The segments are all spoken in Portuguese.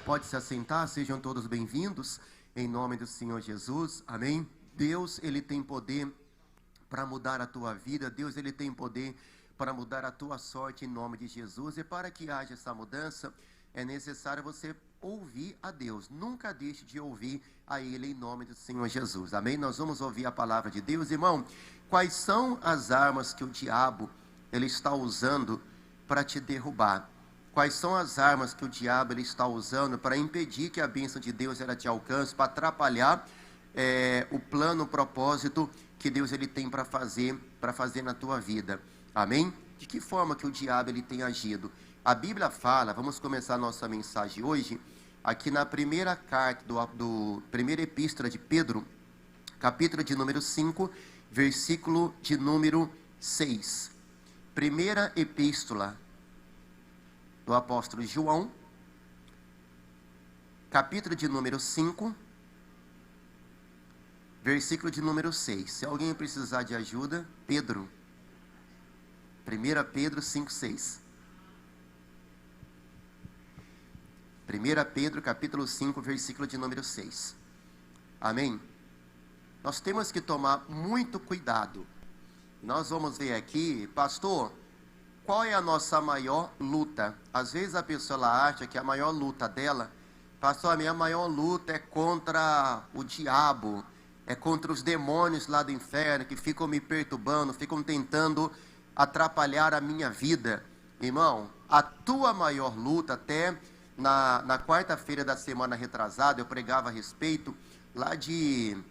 Pode se assentar, sejam todos bem-vindos, em nome do Senhor Jesus, amém? Deus, Ele tem poder para mudar a tua vida, Deus, Ele tem poder para mudar a tua sorte em nome de Jesus, e para que haja essa mudança, é necessário você ouvir a Deus, nunca deixe de ouvir a Ele em nome do Senhor Jesus, amém? Nós vamos ouvir a palavra de Deus, irmão. Quais são as armas que o diabo, ele está usando para te derrubar? Quais são as armas que o diabo ele está usando para impedir que a bênção de Deus ela te alcance, para atrapalhar o plano, o propósito que Deus ele tem para fazer na tua vida? Amém? De que forma que o diabo ele tem agido? A Bíblia fala, vamos começar a nossa mensagem hoje, aqui na primeira carta, primeira epístola de Pedro, capítulo de número 5, versículo de número 6. Primeira epístola do apóstolo João, capítulo de número 5, versículo de número 6. Se alguém precisar de ajuda, Pedro. 1 Pedro 5, 6. 1 Pedro, capítulo 5, versículo de número 6. Amém? Nós temos que tomar muito cuidado. Nós vamos ver aqui, pastor, qual é a nossa maior luta? Às vezes a pessoa ela acha que a maior luta dela, pastor, a minha maior luta é contra o diabo, é contra os demônios lá do inferno, que ficam me perturbando, ficam tentando atrapalhar a minha vida. Irmão, a tua maior luta, até na quarta-feira da semana retrasada, eu pregava a respeito lá de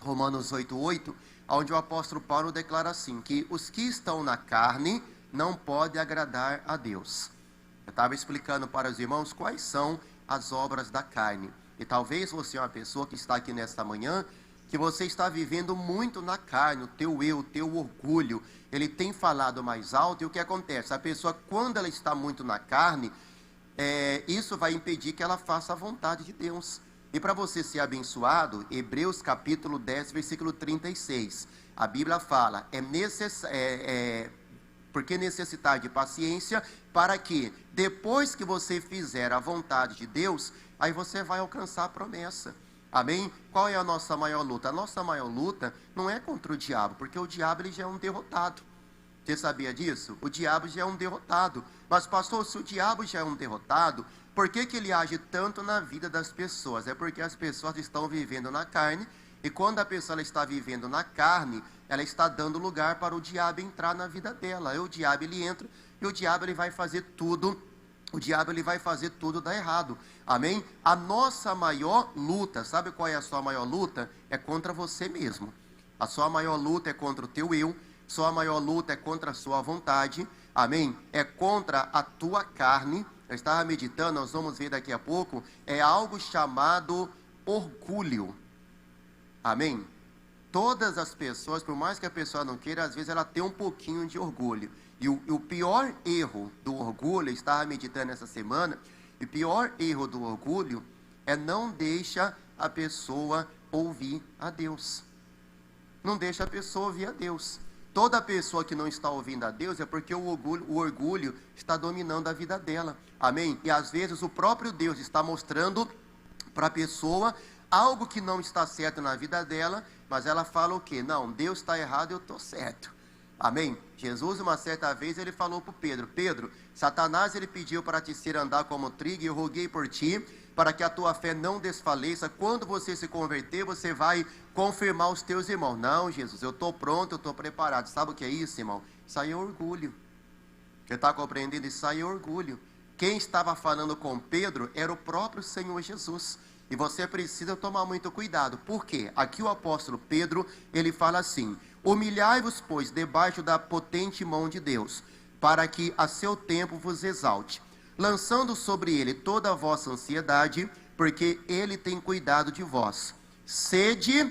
Romanos 8:8, onde o apóstolo Paulo declara assim, que os que estão na carne não pode agradar a Deus. Eu estava explicando para os irmãos quais são as obras da carne. E talvez você é uma pessoa que está aqui nesta manhã, que você está vivendo muito na carne, o teu eu, o teu orgulho, ele tem falado mais alto. E o que acontece? A pessoa, quando ela está muito na carne, isso vai impedir que ela faça a vontade de Deus. E para você ser abençoado, Hebreus capítulo 10, versículo 36, a Bíblia fala, porque necessitar de paciência, para que depois que você fizer a vontade de Deus, aí você vai alcançar a promessa. Amém? Qual é a nossa maior luta? A nossa maior luta não é contra o diabo, porque o diabo ele já é um derrotado. Você sabia disso? O diabo já é um derrotado. Mas pastor, se o diabo já é um derrotado, por que ele age tanto na vida das pessoas? É porque as pessoas estão vivendo na carne, e quando a pessoa ela está vivendo na carne, ela está dando lugar para o diabo entrar na vida dela. Aí o diabo ele entra e o diabo ele vai fazer tudo, dar errado. Amém? A nossa maior luta, sabe qual é a sua maior luta? É contra você mesmo. A sua maior luta é contra o teu eu, sua maior luta é contra a sua vontade. Amém? É contra a tua carne. Eu estava meditando, nós vamos ver daqui a pouco, é algo chamado orgulho. Amém? Todas as pessoas, por mais que a pessoa não queira, às vezes ela tem um pouquinho de orgulho. E o pior erro do orgulho, eu estava meditando essa semana, o pior erro do orgulho é não deixar a pessoa ouvir a Deus. Não deixa a pessoa ouvir a Deus. Toda pessoa que não está ouvindo a Deus é porque o orgulho está dominando a vida dela. Amém? E às vezes o próprio Deus está mostrando para a pessoa algo que não está certo na vida dela, mas ela fala o quê? Não, Deus está errado, eu estou certo. Amém? Jesus, uma certa vez, ele falou para Pedro, Pedro, Satanás ele pediu para te ser andar como trigo, e eu roguei por ti, para que a tua fé não desfaleça. Quando você se converter, você vai confirmar os teus irmãos. Não, Jesus, eu estou pronto, eu estou preparado. Sabe o que é isso, irmão? Isso aí é orgulho. Você está compreendendo? Isso aí é orgulho. Quem estava falando com Pedro era o próprio Senhor Jesus. E você precisa tomar muito cuidado. Por quê? Aqui o apóstolo Pedro, ele fala assim, humilhai-vos, pois, debaixo da potente mão de Deus, para que a seu tempo vos exalte, lançando sobre ele toda a vossa ansiedade, porque ele tem cuidado de vós. Sede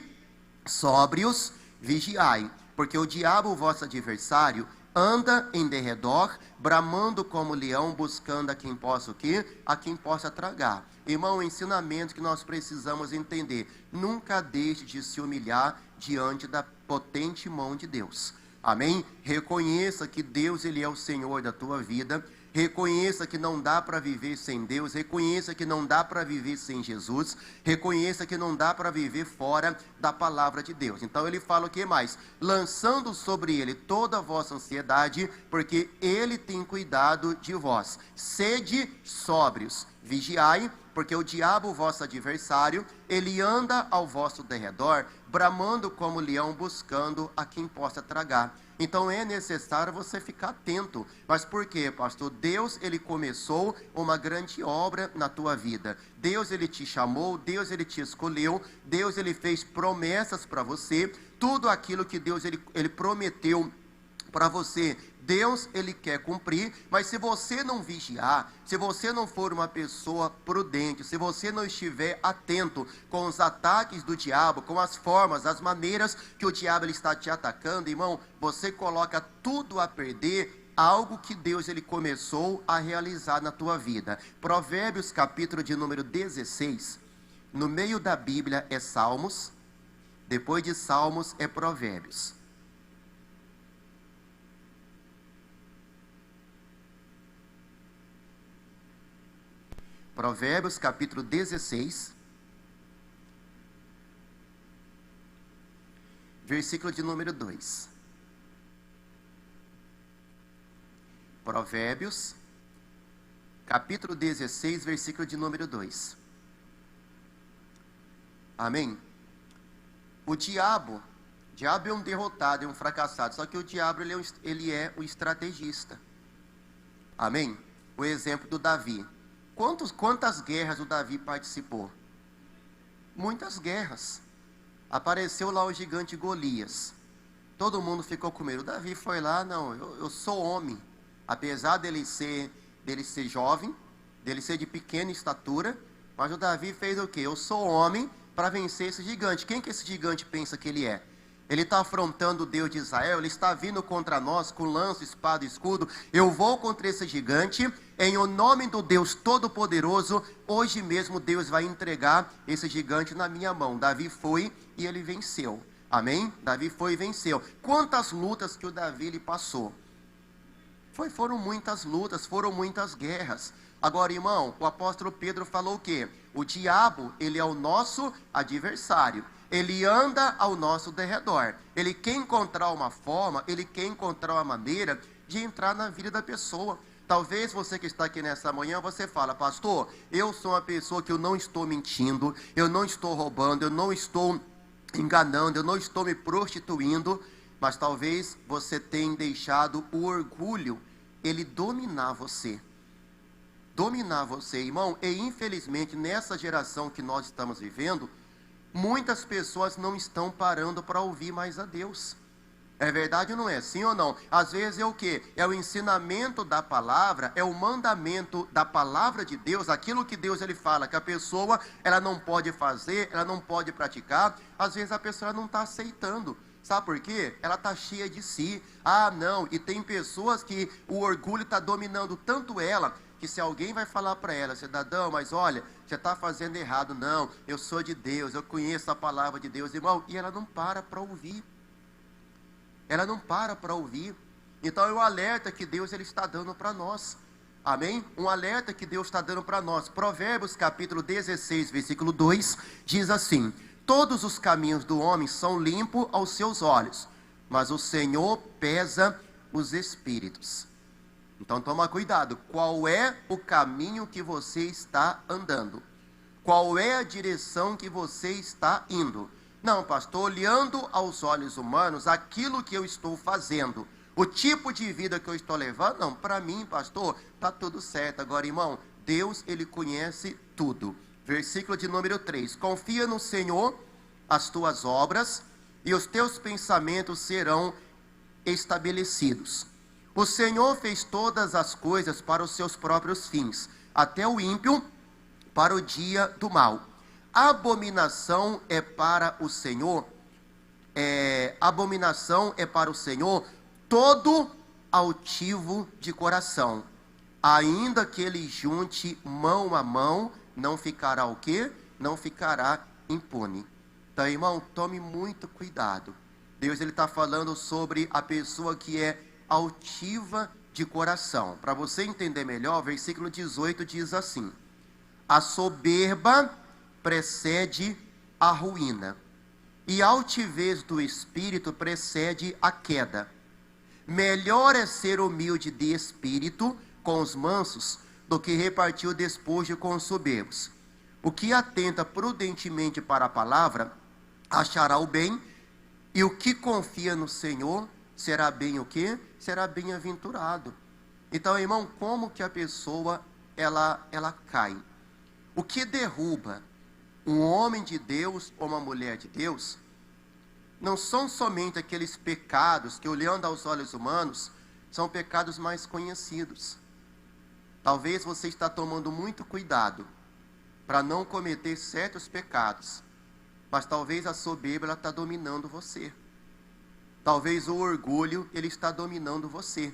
sóbrios, vigiai, porque o diabo, o vosso adversário, anda em derredor, bramando como leão, buscando a quem possa o quê? A quem possa tragar. Irmão, o ensinamento que nós precisamos entender: nunca deixe de se humilhar diante da potente mão de Deus. Amém? Reconheça que Deus, Ele é o Senhor da tua vida. Reconheça que não dá para viver sem Deus. Reconheça que não dá para viver sem Jesus. Reconheça que não dá para viver fora da palavra de Deus. Então ele fala o que mais? Lançando sobre ele toda a vossa ansiedade, porque ele tem cuidado de vós. Sede sóbrios, vigiai, porque o diabo, vosso adversário, ele anda ao vosso derredor, bramando como leão, buscando a quem possa tragar. Então é necessário você ficar atento. Mas por quê, pastor? Deus, ele começou uma grande obra na tua vida. Deus, ele te chamou, Deus, ele te escolheu, Deus, ele fez promessas para você. Tudo aquilo que Deus, ele prometeu para você, Deus, ele quer cumprir. Mas se você não vigiar, se você não for uma pessoa prudente, se você não estiver atento com os ataques do diabo, com as formas, as maneiras que o diabo ele está te atacando, irmão, você coloca tudo a perder, algo que Deus ele começou a realizar na tua vida. Provérbios capítulo de número 16, no meio da Bíblia é Salmos, depois de Salmos é Provérbios. Provérbios capítulo 16, versículo de número 2. Provérbios capítulo 16, versículo de número 2. Amém? O diabo é um derrotado, é um fracassado. Só que o diabo ele é o estrategista. Amém? O exemplo do Davi. Quantas guerras o Davi participou? Muitas guerras. Apareceu lá o gigante Golias. Todo mundo ficou com medo. O Davi foi lá, não, eu sou homem. Apesar dele ser jovem, dele ser de pequena estatura, mas o Davi fez o quê? Eu sou homem para vencer esse gigante. Quem que esse gigante pensa que ele é? Ele está afrontando o Deus de Israel, ele está vindo contra nós com lança, espada e escudo. Eu vou contra esse gigante, em o nome do Deus Todo-Poderoso. Hoje mesmo Deus vai entregar esse gigante na minha mão. Davi foi e ele venceu. Amém? Davi foi e venceu. Quantas lutas que o Davi lhe passou? Foram muitas lutas, foram muitas guerras. Agora, irmão, o apóstolo Pedro falou o quê? O diabo, ele é o nosso adversário. Ele anda ao nosso derredor. Ele quer encontrar uma forma, ele quer encontrar uma maneira de entrar na vida da pessoa. Talvez você que está aqui nessa manhã, você fala: pastor, eu sou uma pessoa que eu não estou mentindo, eu não estou roubando, eu não estou enganando, eu não estou me prostituindo. Mas talvez você tenha deixado o orgulho ele dominar você. Dominar você, irmão. E infelizmente nessa geração que nós estamos vivendo, muitas pessoas não estão parando para ouvir mais a Deus. É verdade ou não é? Sim ou não? Às vezes é o quê? É o ensinamento da palavra, é o mandamento da palavra de Deus, aquilo que Deus ele fala, que a pessoa ela não pode fazer, ela não pode praticar. Às vezes a pessoa não está aceitando. Sabe por quê? Ela está cheia de si. Ah, não. E tem pessoas que o orgulho está dominando tanto ela, que se alguém vai falar para ela: cidadão, mas olha, você está fazendo errado. Não, eu sou de Deus, eu conheço a palavra de Deus, irmão. E ela não para ouvir. Ela não para ouvir. Então é um alerta que Deus ele está dando para nós. Amém? Um alerta que Deus está dando para nós. Provérbios capítulo 16, versículo 2, diz assim: todos os caminhos do homem são limpos aos seus olhos, mas o Senhor pesa os espíritos. Então toma cuidado. Qual é o caminho que você está andando? Qual é a direção que você está indo? Não, pastor, olhando aos olhos humanos, aquilo que eu estou fazendo, o tipo de vida que eu estou levando, não, para mim, pastor, está tudo certo. Agora, irmão, Deus, ele conhece tudo. Versículo de número 3. Confia no Senhor as tuas obras, e os teus pensamentos serão estabelecidos. O Senhor fez todas as coisas para os seus próprios fins, até o ímpio para o dia do mal. Abominação é para o Senhor, todo altivo de coração. Ainda que ele junte mão a mão, não ficará o quê? Não ficará impune. Então, irmão, tome muito cuidado. Deus está falando sobre a pessoa que é altiva de coração. Para você entender melhor, versículo 18 diz assim: a soberba precede a ruína, e a altivez do espírito precede a queda. Melhor é ser humilde de espírito com os mansos, do que repartir o despojo com os soberbos. O que atenta prudentemente para a palavra, achará o bem, e o que confia no Senhor, será bem o quê? Será bem-aventurado. Então, irmão, como que a pessoa, ela cai? O que derruba um homem de Deus ou uma mulher de Deus, não são somente aqueles pecados que, olhando aos olhos humanos, são pecados mais conhecidos. Talvez você está tomando muito cuidado para não cometer certos pecados, mas talvez a soberba está dominando você. Talvez o orgulho ele está dominando você.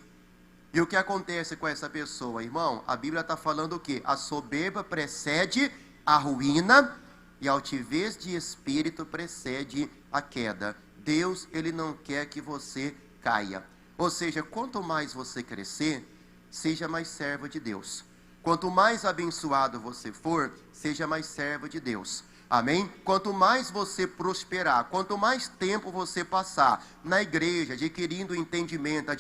E o que acontece com essa pessoa, irmão? A Bíblia está falando o quê? A soberba precede a ruína e a altivez de espírito precede a queda. Deus, ele não quer que você caia. Ou seja, quanto mais você crescer, seja mais servo de Deus. Quanto mais abençoado você for, seja mais servo de Deus. Amém? Quanto mais você prosperar, quanto mais tempo você passar na igreja, adquirindo entendimento,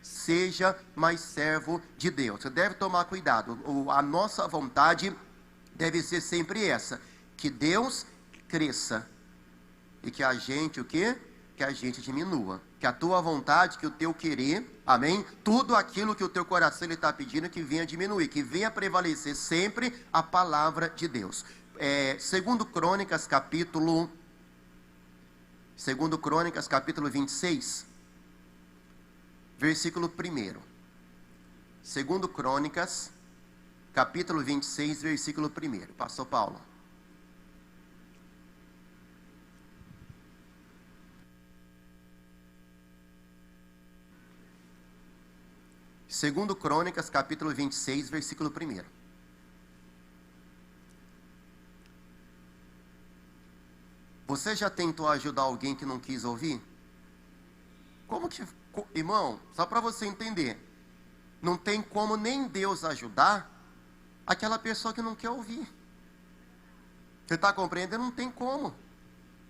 seja mais servo de Deus. Você deve tomar cuidado. A nossa vontade deve ser sempre essa: que Deus cresça e que a gente, o quê? Que a gente diminua. Que a tua vontade, que o teu querer, amém? Tudo aquilo que o teu coração está pedindo, que venha diminuir, que venha prevalecer sempre a palavra de Deus. Segundo Crônicas, capítulo 26, versículo 1. Segundo Crônicas, capítulo 26, versículo 1. Pastor Paulo. Segundo Crônicas, capítulo 26, versículo 1. Você já tentou ajudar alguém que não quis ouvir? Como que... Irmão, só para você entender, não tem como nem Deus ajudar aquela pessoa que não quer ouvir. Você está compreendendo? Não tem como.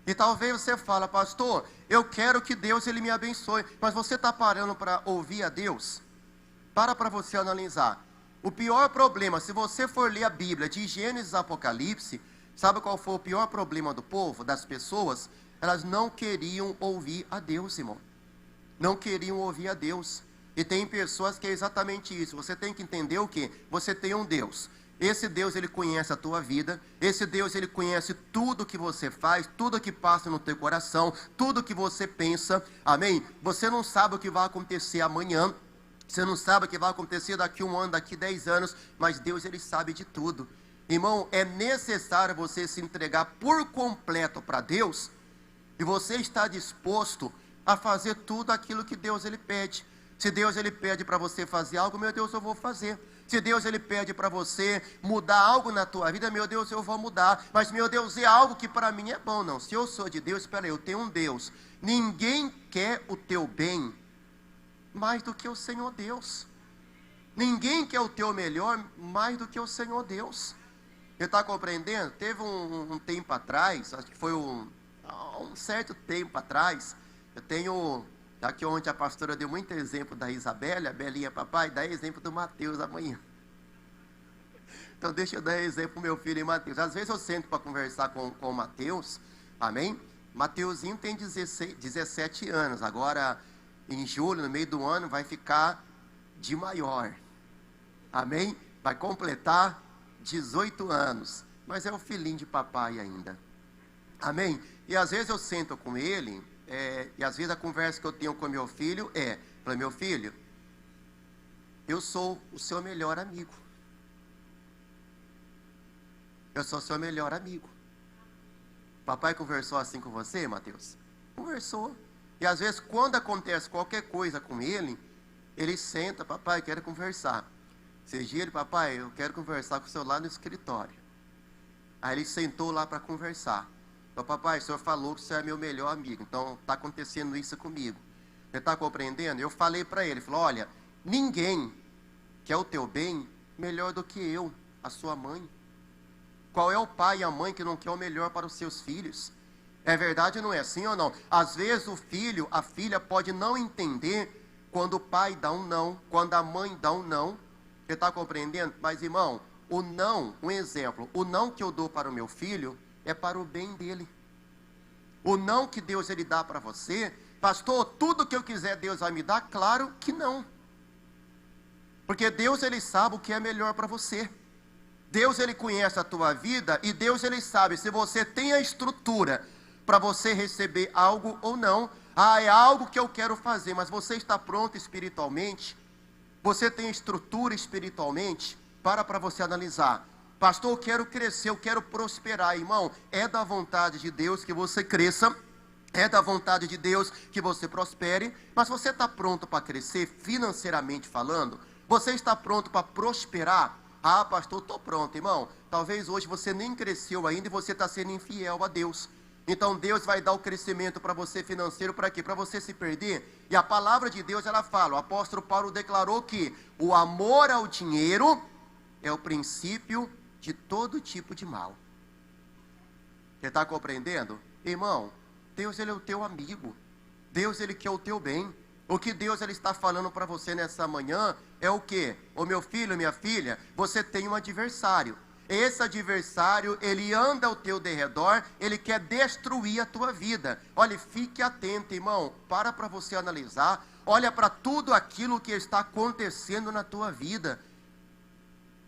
E talvez você fala: pastor, eu quero que Deus ele me abençoe, mas você está parando para ouvir a Deus? Para você analisar. O pior problema, se você for ler a Bíblia de Gênesis a Apocalipse, sabe qual foi o pior problema do povo, das pessoas? Elas não queriam ouvir a Deus, irmão. Não queriam ouvir a Deus. E tem pessoas que é exatamente isso. Você tem que entender o quê? Você tem um Deus. Esse Deus, ele conhece a tua vida. Esse Deus, ele conhece tudo que você faz, tudo que passa no teu coração, tudo que você pensa. Amém? Você não sabe o que vai acontecer amanhã. Você não sabe o que vai acontecer daqui 1 ano, daqui 10 anos. Mas Deus, ele sabe de tudo. Irmão, é necessário você se entregar por completo para Deus. E você está disposto a fazer tudo aquilo que Deus ele pede. Se Deus ele pede para você fazer algo, meu Deus, eu vou fazer. Se Deus ele pede para você mudar algo na tua vida, meu Deus, eu vou mudar. Mas, meu Deus, é algo que para mim é bom. Não, se eu sou de Deus, espera aí, eu tenho um Deus. Ninguém quer o teu bem mais do que o Senhor Deus. Ninguém quer o teu melhor mais do que o Senhor Deus. Você está compreendendo? Teve um tempo atrás, acho que foi um certo tempo atrás, eu tenho, aqui ontem a pastora deu muito exemplo da Isabela, a Belinha, papai, dá exemplo do Mateus amanhã. Então deixa eu dar exemplo para o meu filho e Mateus. Às vezes eu sento para conversar com o Mateus, amém? Mateuzinho tem 17 anos, agora em julho, no meio do ano, vai ficar de maior, amém? Vai completar 18 anos, mas é o filhinho de papai ainda, amém? E às vezes eu sento com ele, e às vezes a conversa que eu tenho com meu filho fala: meu filho, eu sou o seu melhor amigo. Eu sou o seu melhor amigo. Papai conversou assim com você, Mateus? Conversou. E às vezes, quando acontece qualquer coisa com ele, ele senta, papai, quero conversar. Esses dias ele, papai, eu quero conversar com o senhor lá no escritório. Aí ele sentou lá para conversar. Então, papai, o senhor falou que o senhor é meu melhor amigo, então está acontecendo isso comigo. Você está compreendendo? Eu falei para ele, falou, olha, ninguém quer o teu bem melhor do que eu, a sua mãe. Qual é o pai e a mãe que não quer o melhor para os seus filhos? É verdade, não é assim ou não? Às vezes o filho, a filha pode não entender quando o pai dá um não, quando a mãe dá um não. Você está compreendendo? Mas, irmão, o não, um exemplo, o não que eu dou para o meu filho é para o bem dele. O não que Deus ele dá para você, pastor, tudo que eu quiser Deus vai me dar? Claro que não. Porque Deus ele sabe o que é melhor para você. Deus ele conhece a tua vida e Deus ele sabe se você tem a estrutura para você receber algo ou não. Ah, é algo que eu quero fazer, mas você está pronto espiritualmente? Você tem estrutura espiritualmente? Para você analisar. Pastor, eu quero crescer, eu quero prosperar. Irmão, é da vontade de Deus que você cresça. É da vontade de Deus que você prospere. Mas você está pronto para crescer financeiramente falando? Você está pronto para prosperar? Ah, pastor, estou pronto, irmão. Talvez hoje você nem cresceu ainda e você está sendo infiel a Deus. Então Deus vai dar o crescimento para você financeiro para quê? Para você se perder? E a palavra de Deus, ela fala, o apóstolo Paulo declarou que o amor ao dinheiro é o princípio de todo tipo de mal. Você está compreendendo? Irmão, Deus ele é o teu amigo. Deus ele quer o teu bem. O que Deus ele está falando para você nessa manhã é o quê? Ô meu filho, minha filha, você tem um adversário. Esse adversário, ele anda ao teu derredor, ele quer destruir a tua vida. Olha, fique atento, irmão, para você analisar. Olha para tudo aquilo que está acontecendo na tua vida.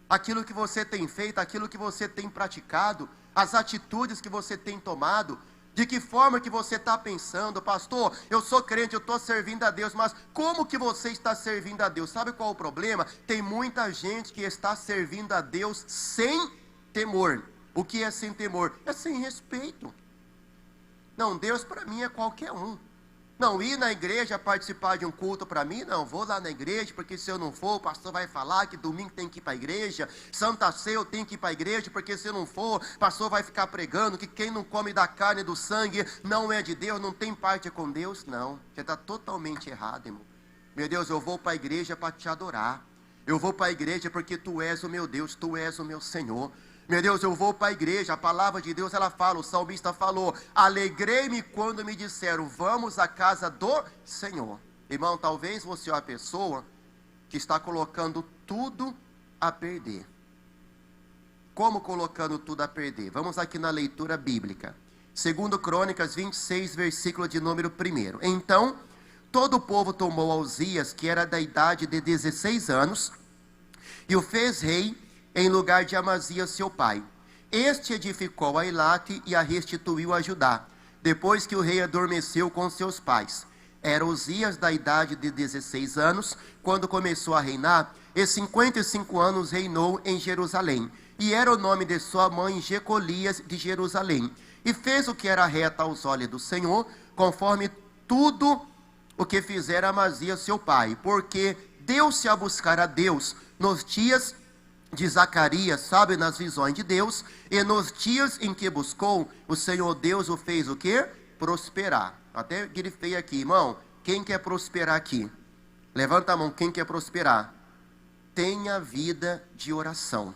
Aquilo que você tem feito, aquilo que você tem praticado, as atitudes que você tem tomado. De que forma que você está pensando, pastor, eu sou crente, eu estou servindo a Deus, mas como que você está servindo a Deus? Sabe qual é o problema? Tem muita gente que está servindo a Deus sem temor. O que é sem temor? É sem respeito. Não, Deus para mim é qualquer um. Não, ir na igreja participar de um culto para mim, não, vou lá na igreja, porque se eu não for, o pastor vai falar que domingo tem que ir para a igreja, Santa Ceia eu tenho que ir para a igreja, porque se eu não for, o pastor vai ficar pregando que quem não come da carne e do sangue não é de Deus, não tem parte com Deus. Não, você está totalmente errado, irmão. Meu Deus, eu vou para a igreja para te adorar. Eu vou para a igreja porque tu és o meu Deus, tu és o meu Senhor. Meu Deus, eu vou para a igreja, a palavra de Deus, ela fala, o salmista falou, alegrei-me quando me disseram, vamos à casa do Senhor. Irmão, talvez você é uma pessoa que está colocando tudo a perder. Como colocando tudo a perder? Vamos aqui na leitura bíblica. 2 Crônicas 26, versículo de número 1. Então, todo o povo tomou Uzias, que era da idade de 16 anos, e o fez rei, em lugar de Amazias seu pai. Este edificou a Elate e a restituiu a Judá, depois que o rei adormeceu com seus pais. Era Uzias da idade de 16 anos, quando começou a reinar, e 55 anos reinou em Jerusalém. E era o nome de sua mãe Jecolias de Jerusalém. E fez o que era reto aos olhos do Senhor, conforme tudo o que fizera Amazias seu pai, porque deu-se a buscar a Deus nos dias de Zacarias, sabe, nas visões de Deus, e nos dias em que buscou, o Senhor Deus o fez o quê? Prosperar. Até grifei aqui, irmão, quem quer prosperar aqui? Levanta a mão, quem quer prosperar? Tenha vida de oração.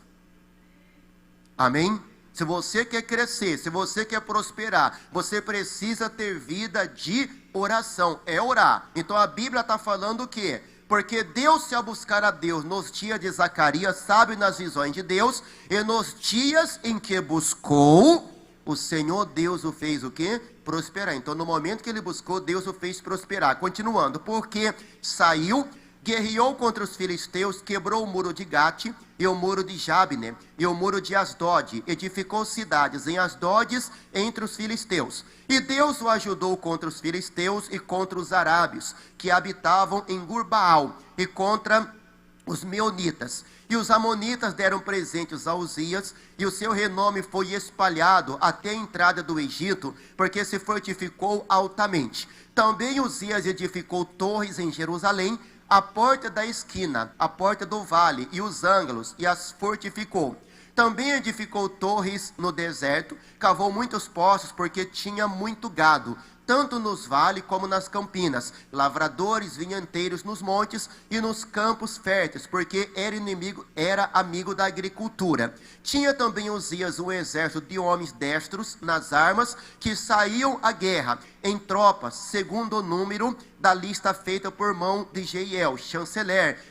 Amém? Se você quer crescer, se você quer prosperar, você precisa ter vida de oração, é orar. Então a Bíblia está falando o quê? Porque deu-se a buscar a Deus nos dias de Zacarias, sabe, nas visões de Deus, e nos dias em que buscou, o Senhor Deus o fez o quê? Prosperar. Então no momento que ele buscou, Deus o fez prosperar. Continuando, porque saiu, guerreou contra os filisteus, quebrou o muro de Gate, e o muro de Jabne, e o muro de Asdod, edificou cidades em Asdodes entre os filisteus. E Deus o ajudou contra os filisteus e contra os arábios, que habitavam em Gurbaal, e contra os meunitas. E os amonitas deram presentes a Uzias, e o seu renome foi espalhado até a entrada do Egito, porque se fortificou altamente. Também Uzias edificou torres em Jerusalém, a porta da esquina, a porta do vale e os ângulos, e as fortificou. Também edificou torres no deserto, cavou muitos poços, porque tinha muito gado, tanto nos vales como nas campinas, lavradores, vinhanteiros nos montes e nos campos férteis, porque era amigo da agricultura. Tinha também Uzias um exército de homens destros nas armas, que saíam à guerra, em tropas, segundo o número da lista feita por mão de Jeiel, chanceler,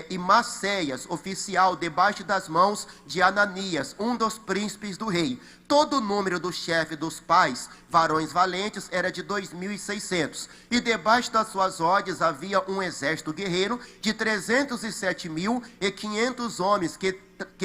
e Maceias, oficial, debaixo das mãos de Ananias, um dos príncipes do rei. Todo o número do chefe dos pais, varões valentes, era de 2.600. E debaixo das suas ordens havia um exército guerreiro de 307.500 homens que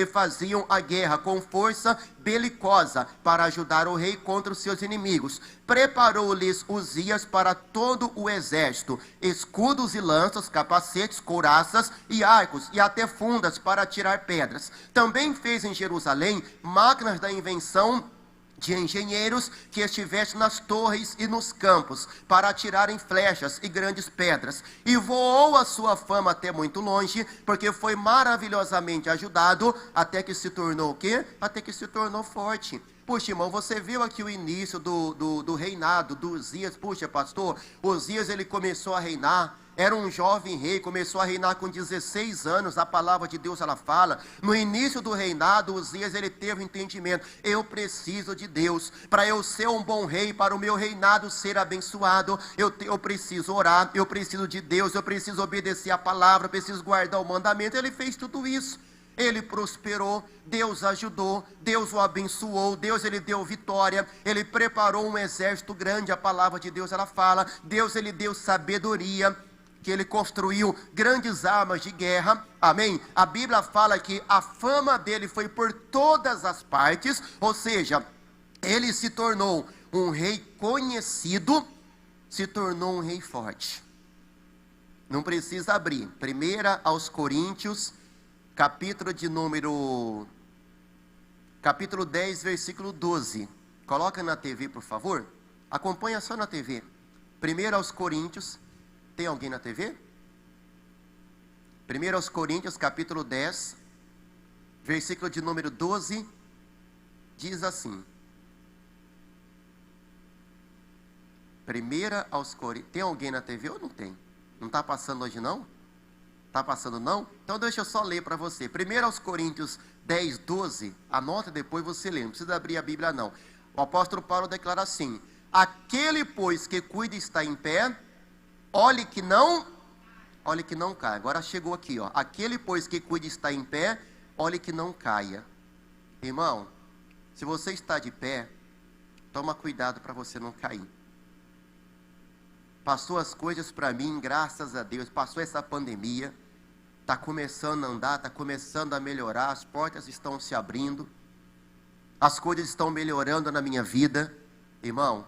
faziam a guerra com força belicosa para ajudar o rei contra os seus inimigos. Preparou-lhes Uzias para todo o exército escudos e lanças, capacetes, couraças e arcos, e até fundas para atirar pedras. Também fez em Jerusalém máquinas da invenção de engenheiros que estivessem nas torres e nos campos, para atirarem flechas e grandes pedras. E voou a sua fama até muito longe, porque foi maravilhosamente ajudado, até que se tornou o quê? Até que se tornou forte. Puxa, irmão, você viu aqui o início do reinado do Uzias. Puxa, pastor, Uzias ele começou a reinar. Era um jovem rei, começou a reinar com 16 anos, a palavra de Deus ela fala. No início do reinado, Uzias ele teve um entendimento: eu preciso de Deus, para eu ser um bom rei, para o meu reinado ser abençoado, eu preciso orar, eu preciso de Deus, eu preciso obedecer a palavra, eu preciso guardar o mandamento. Ele fez tudo isso. Ele prosperou, Deus ajudou, Deus o abençoou, Deus ele deu vitória, ele preparou um exército grande, a palavra de Deus ela fala. Deus ele deu sabedoria, que ele construiu grandes armas de guerra, amém? A Bíblia fala que a fama dele foi por todas as partes, ou seja, ele se tornou um rei conhecido, se tornou um rei forte. Não precisa abrir, 1 aos Coríntios, capítulo 10, versículo 12, coloca na TV por favor, acompanha só na TV, 1 aos Coríntios, tem alguém na TV? 1 aos Coríntios, capítulo 10, versículo de número 12, diz assim. 1 aos Coríntios, tem alguém na TV ou não tem? Não está passando hoje não? Está passando não? Então deixa eu só ler para você. 1 aos Coríntios 10, 12, anota depois você lê, não precisa abrir a Bíblia não. O apóstolo Paulo declara assim: aquele pois que cuida está em pé, olhe que não caia. Agora chegou aqui, ó. Aquele pois que cuida está em pé, olhe que não caia. Irmão, se você está de pé, toma cuidado para você não cair. Passou as coisas para mim, graças a Deus, passou essa pandemia, está começando a andar, está começando a melhorar, as portas estão se abrindo, as coisas estão melhorando na minha vida. Irmão,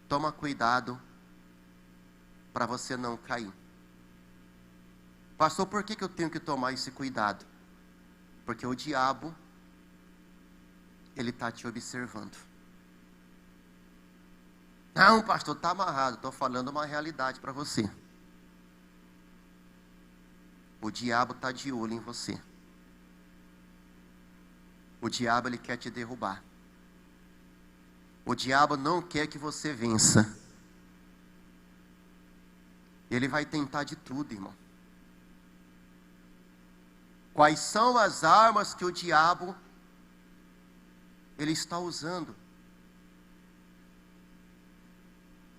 toma cuidado para você não cair. Pastor, por que eu tenho que tomar esse cuidado? Porque o diabo, ele está te observando. Não, pastor, está amarrado. Estou falando uma realidade para você. O diabo está de olho em você. O diabo, ele quer te derrubar. O diabo não quer que você vença. Ele vai tentar de tudo, irmão. Quais são as armas que o diabo ele está usando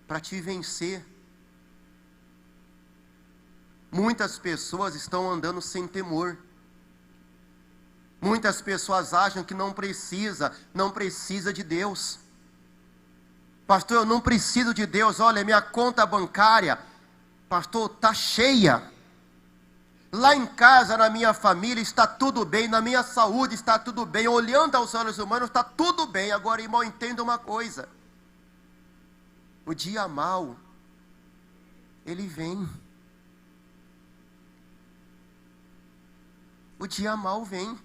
para te vencer? Muitas pessoas estão andando sem temor. Muitas pessoas acham que não precisa de Deus. Pastor, eu não preciso de Deus. Olha, minha conta bancária, pastor, está cheia. Lá em casa, na minha família, está tudo bem. Na minha saúde está tudo bem. Olhando aos olhos humanos, está tudo bem. Agora, irmão, entenda uma coisa. O dia mau, ele vem. o dia mau vem.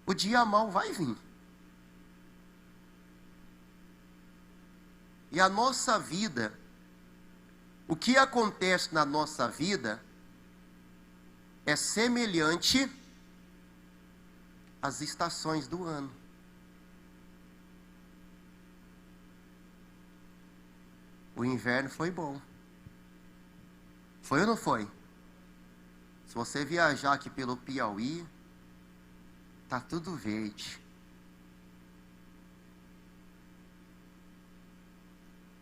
O dia mau vai vir. E a nossa vida, o que acontece na nossa vida, é semelhante às estações do ano. O inverno foi bom. Foi ou não foi? Se você viajar aqui pelo Piauí, tá tudo verde.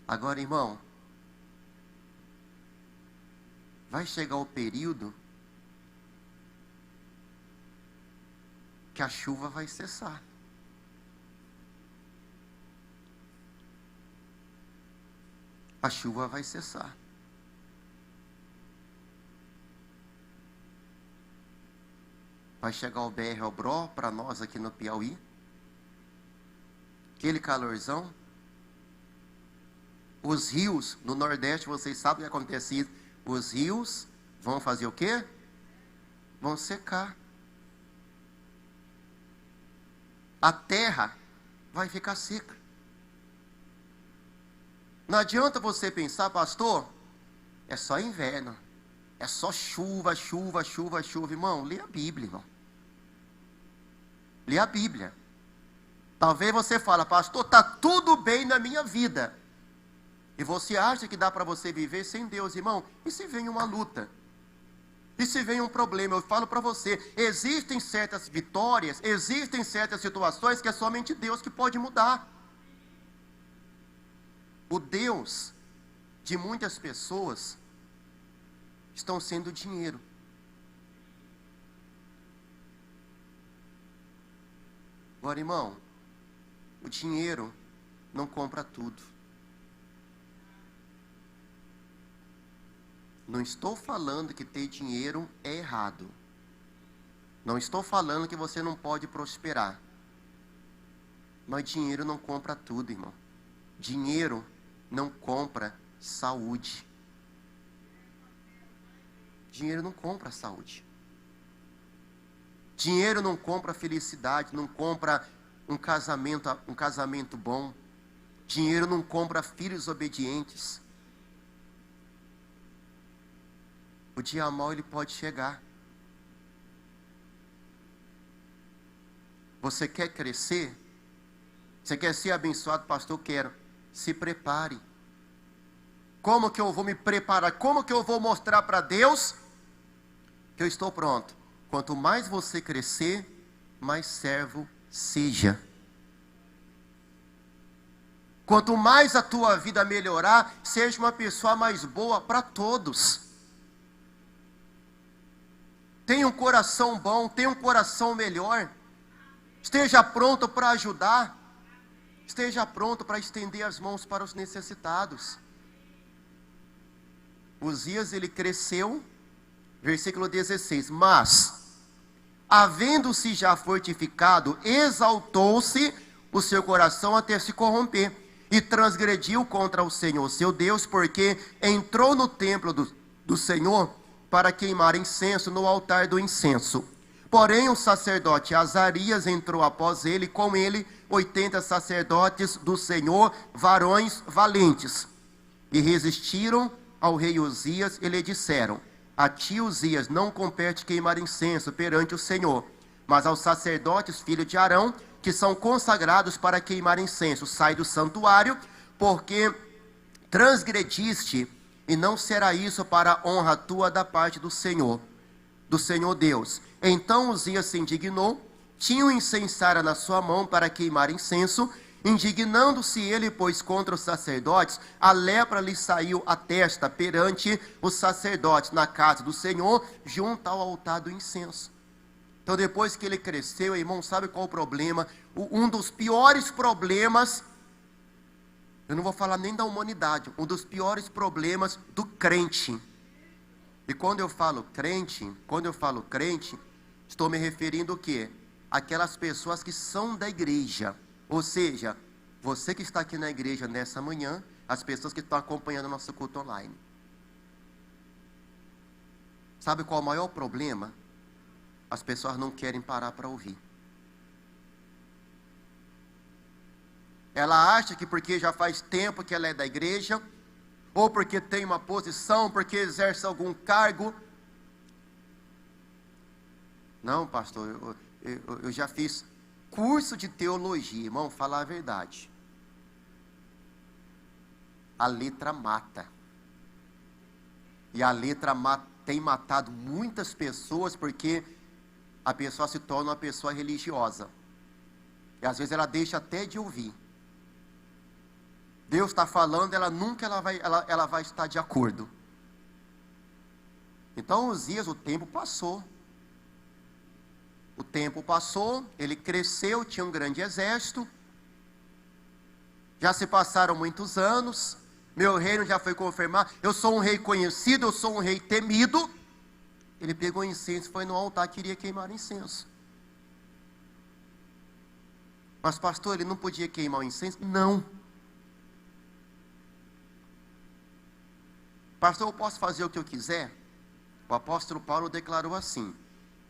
Agora, irmão, vai chegar o período que a chuva vai cessar. A chuva vai cessar. Vai chegar o BR-Obró para nós aqui no Piauí. Aquele calorzão. Os rios, no Nordeste, vocês sabem o que acontece. Os rios vão fazer o quê? Vão secar. A terra vai ficar seca. Não adianta você pensar, pastor, é só inverno. É só chuva, chuva, chuva, chuva. Irmão, lê a Bíblia, irmão. Lê a Bíblia. Talvez você fale, pastor, está tudo bem na minha vida. E você acha que dá para você viver sem Deus, irmão? E se vem uma luta? E se vem um problema? Eu falo para você, existem certas vitórias, existem certas situações que é somente Deus que pode mudar. O Deus de muitas pessoas estão sendo dinheiro. Agora, irmão, o dinheiro não compra tudo. Não estou falando que ter dinheiro é errado. Não estou falando que você não pode prosperar. Mas dinheiro não compra tudo, irmão. Dinheiro não compra saúde. Dinheiro não compra saúde. Dinheiro não compra felicidade, não compra um casamento bom. Dinheiro não compra filhos obedientes. O dia mau ele pode chegar. Você quer crescer? Você quer ser abençoado, pastor? Quero. Se prepare. Como que eu vou me preparar? Como que eu vou mostrar para Deus que eu estou pronto? Quanto mais você crescer, mais servo seja. Quanto mais a tua vida melhorar, seja uma pessoa mais boa para todos. Tenha um coração bom, tenha um coração melhor. Esteja pronto para ajudar. Esteja pronto para estender as mãos para os necessitados. Uzias, ele cresceu, versículo 16, mas, havendo-se já fortificado, exaltou-se o seu coração até se corromper, e transgrediu contra o Senhor seu Deus, porque entrou no templo do Senhor, para queimar incenso no altar do incenso. Porém o sacerdote Azarias entrou após ele, com ele 80 sacerdotes do Senhor, varões valentes. E resistiram ao rei Uzias e lhe disseram: a ti, Uzias, não compete queimar incenso perante o Senhor, mas aos sacerdotes, filhos de Arão, que são consagrados para queimar incenso, sai do santuário, porque transgrediste, e não será isso para a honra tua da parte do Senhor Deus. Então Uzias se indignou, tinha um incensário na sua mão para queimar incenso, indignando-se ele, pois contra os sacerdotes, a lepra lhe saiu à testa perante os sacerdotes na casa do Senhor, junto ao altar do incenso. Então depois que ele cresceu, irmão, sabe qual o problema? Um dos piores problemas, eu não vou falar nem da humanidade, um dos piores problemas do crente. E quando eu falo crente, estou me referindo o quê? Aquelas pessoas que são da igreja. Ou seja, você que está aqui na igreja nessa manhã, as pessoas que estão acompanhando o nosso culto online. Sabe qual é o maior problema? As pessoas não querem parar para ouvir. Ela acha que porque já faz tempo que ela é da igreja, ou porque tem uma posição, porque exerce algum cargo. Não, pastor, eu já fiz curso de teologia, irmão, falar a verdade. A letra mata. E a letra tem matado muitas pessoas porque a pessoa se torna uma pessoa religiosa. E às vezes ela deixa até de ouvir. Deus está falando, ela vai estar de acordo. Então, Uzias, o tempo passou. O tempo passou, ele cresceu, tinha um grande exército. Já se passaram muitos anos. Meu reino já foi confirmado. Eu sou um rei conhecido, eu sou um rei temido. Ele pegou incenso, foi no altar, queria queimar incenso. Mas pastor, ele não podia queimar o incenso? Não. Pastor, eu posso fazer o que eu quiser? O apóstolo Paulo declarou assim,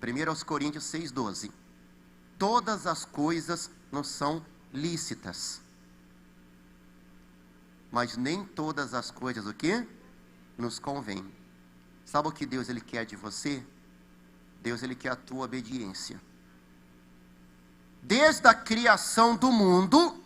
1 Coríntios 6,12. Todas as coisas não são lícitas, mas nem todas as coisas o quê? Nos convém. Sabe o que Deus ele quer de você? Deus ele quer a tua obediência. Desde a criação do mundo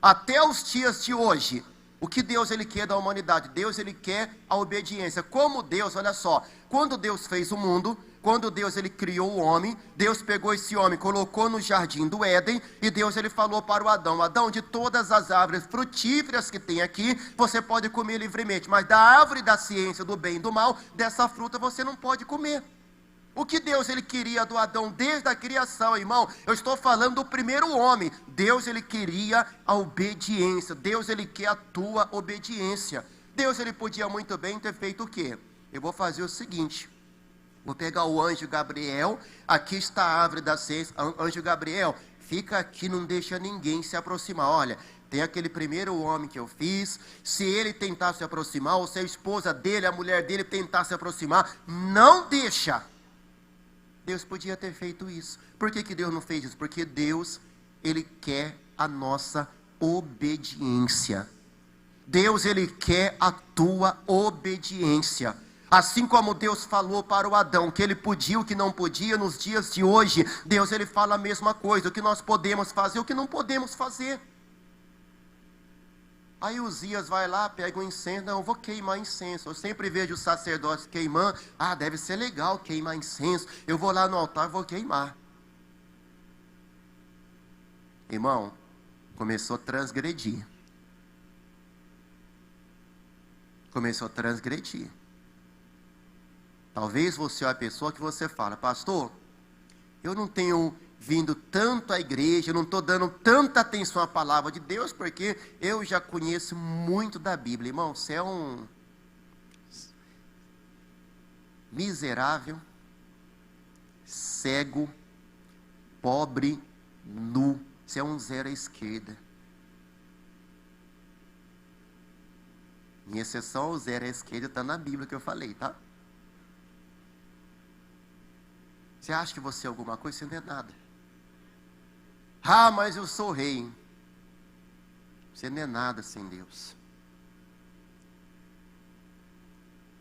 até os dias de hoje, o que Deus ele quer da humanidade? Deus ele quer a obediência. Como Deus, olha só, quando Deus fez o mundo, quando Deus ele criou o homem, Deus pegou esse homem, colocou no jardim do Éden, e Deus ele falou para o Adão, Adão, de todas as árvores frutíferas que tem aqui, você pode comer livremente, mas da árvore da ciência do bem e do mal, dessa fruta você não pode comer. O que Deus ele queria do Adão desde a criação, irmão? Eu estou falando do primeiro homem. Deus ele queria a obediência. Deus ele quer a tua obediência. Deus ele podia muito bem ter feito o quê? Eu vou fazer o seguinte. Vou pegar o anjo Gabriel. Aqui está a árvore da ciência. Anjo Gabriel, fica aqui, não deixa ninguém se aproximar. Olha, tem aquele primeiro homem que eu fiz. Se ele tentar se aproximar, ou se a esposa dele, a mulher dele tentar se aproximar, não deixa. Deus podia ter feito isso. Por que que Deus não fez isso? Porque Deus, ele quer a nossa obediência. Deus, ele quer a tua obediência. Assim como Deus falou para o Adão que ele podia o que não podia, nos dias de hoje, Deus ele fala a mesma coisa, o que nós podemos fazer, o que não podemos fazer. Aí Uzias vai lá, pega o incenso, não, eu vou queimar incenso. Eu sempre vejo os sacerdotes queimando, deve ser legal queimar incenso. Eu vou lá no altar e vou queimar. Irmão, começou a transgredir. Começou a transgredir. Talvez você é a pessoa que você fala, pastor, eu não tenho vindo tanto à igreja, eu não estou dando tanta atenção à palavra de Deus, porque eu já conheço muito da Bíblia. Irmão, você é um miserável, cego, pobre, nu. Você é um zero à esquerda. Em exceção ao zero à esquerda, está na Bíblia que eu falei, tá? Você acha que você é alguma coisa? Você não é nada. Mas eu sou rei. Você não é nada sem Deus.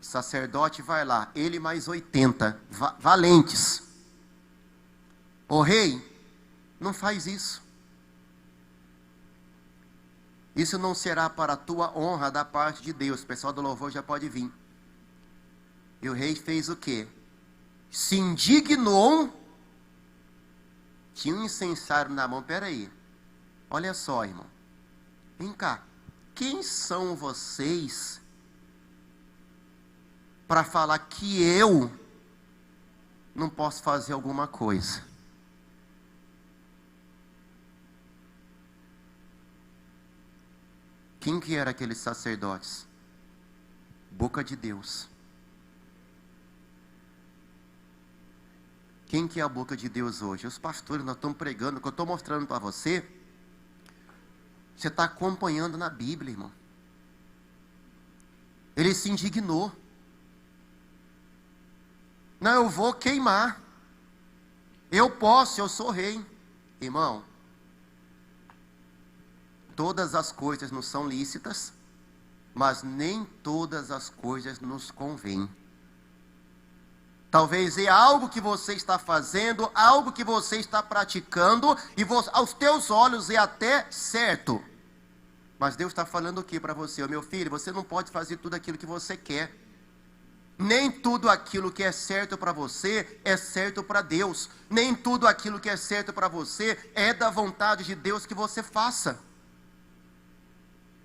O sacerdote vai lá, ele mais 80 valentes. Ô rei, não faz isso. Isso não será para a tua honra da parte de Deus. O pessoal do louvor já pode vir. E o rei fez o quê? Se indignou. Tinha um incensário na mão. Peraí, olha só, irmão, vem cá, quem são vocês para falar que eu não posso fazer alguma coisa? Quem que eram aqueles sacerdotes? Boca de Deus. Quem que é a boca de Deus hoje? Os pastores, nós estamos pregando, o que eu estou mostrando para você, você está acompanhando na Bíblia, irmão. Ele se indignou. Não, eu vou queimar. Eu posso, eu sou rei. Irmão, todas as coisas nos são lícitas, mas nem todas as coisas nos convêm. Talvez é algo que você está fazendo, algo que você está praticando, e aos teus olhos é até certo. Mas Deus está falando o que para você? Meu filho, você não pode fazer tudo aquilo que você quer. Nem tudo aquilo que é certo para você é certo para Deus. Nem tudo aquilo que é certo para você é da vontade de Deus que você faça.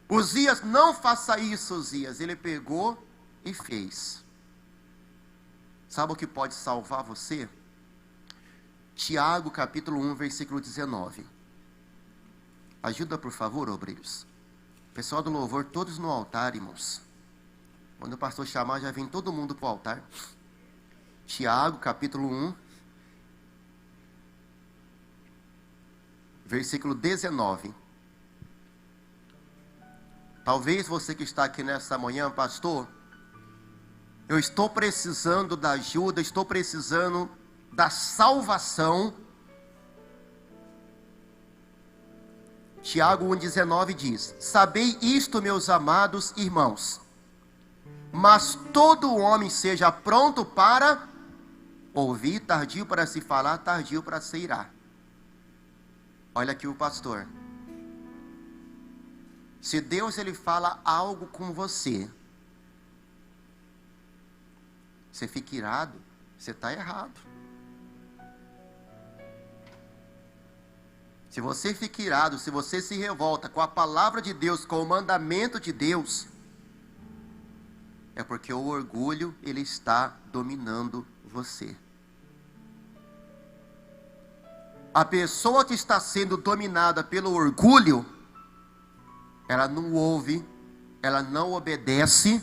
Uzias, não faça isso, Uzias. Ele pegou e fez. Sabe o que pode salvar você? Tiago capítulo 1, versículo 19. Ajuda, por favor, obreiros. Pessoal do louvor, todos no altar, irmãos. Quando o pastor chamar, já vem todo mundo para o altar. Tiago capítulo 1, versículo 19. Talvez você que está aqui nessa manhã, pastor, eu estou precisando da ajuda, estou precisando da salvação. Tiago 1,19 diz: sabei isto, meus amados irmãos, mas todo homem seja pronto para ouvir, tardio para se falar, tardio para se irar. Olha aqui o pastor. Se Deus ele fala algo com você, você fica irado, você está errado. Se você fica irado, se você se revolta com a palavra de Deus, com o mandamento de Deus, é porque o orgulho ele está dominando você. A pessoa que está sendo dominada pelo orgulho, ela não ouve, ela não obedece,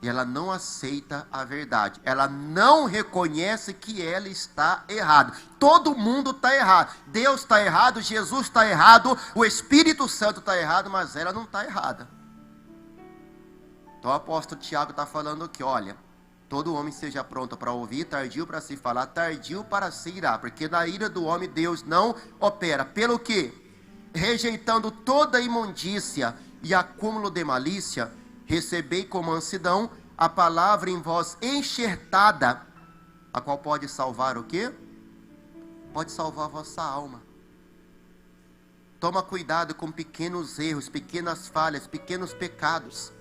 e ela não aceita a verdade. Ela não reconhece que ela está errada. Todo mundo está errado. Deus está errado, Jesus está errado, o Espírito Santo está errado, mas ela não está errada. Então o apóstolo Tiago está falando aqui, olha, todo homem seja pronto para ouvir, tardio para se falar, tardio para se irar, porque na ira do homem Deus não opera. Pelo que, rejeitando toda imundícia e acúmulo de malícia, recebei com mansidão a palavra em vós enxertada, a qual pode salvar o quê? Pode salvar a vossa alma. Toma cuidado com pequenos erros, pequenas falhas, pequenos pecados,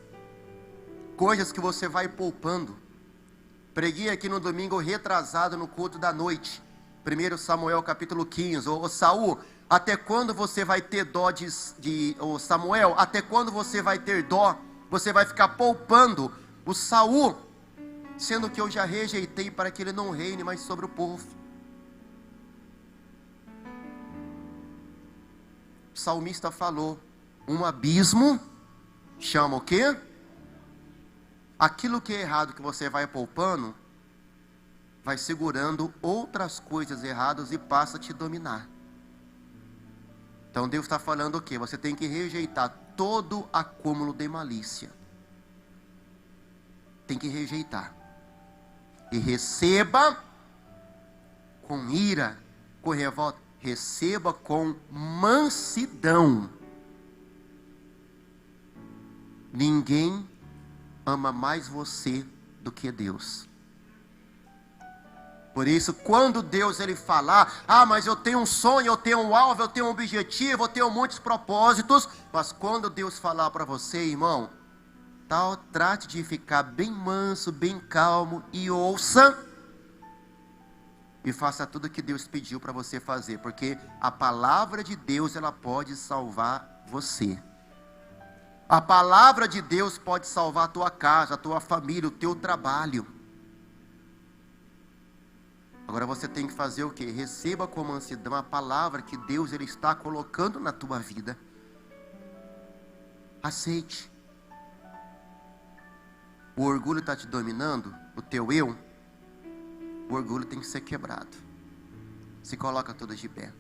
coisas que você vai poupando. Preguei aqui no domingo retrasado no culto da noite, 1 Samuel capítulo 15, ô Saul, até quando você vai ter dó ô Samuel, até quando você vai ter dó? Você vai ficar poupando o Saul, sendo que eu já rejeitei para que ele não reine mais sobre o povo. O salmista falou, um abismo chama o quê? Aquilo que é errado que você vai poupando, vai segurando outras coisas erradas e passa a te dominar. Então Deus está falando o quê? Você tem que rejeitar todo acúmulo de malícia. Tem que rejeitar. E receba com ira, com revolta. Receba com mansidão. Ninguém ama mais você do que Deus. Por isso, quando Deus ele falar, mas eu tenho um sonho, eu tenho um alvo, eu tenho um objetivo, eu tenho muitos propósitos, mas quando Deus falar para você, irmão, trate de ficar bem manso, bem calmo e ouça e faça tudo o que Deus pediu para você fazer, porque a palavra de Deus ela pode salvar você. A palavra de Deus pode salvar a tua casa, a tua família, o teu trabalho. Agora você tem que fazer o quê? Receba com mansidão a palavra que Deus ele está colocando na tua vida. Aceite. O orgulho está te dominando, o teu eu. O orgulho tem que ser quebrado. Se coloca todos de pé.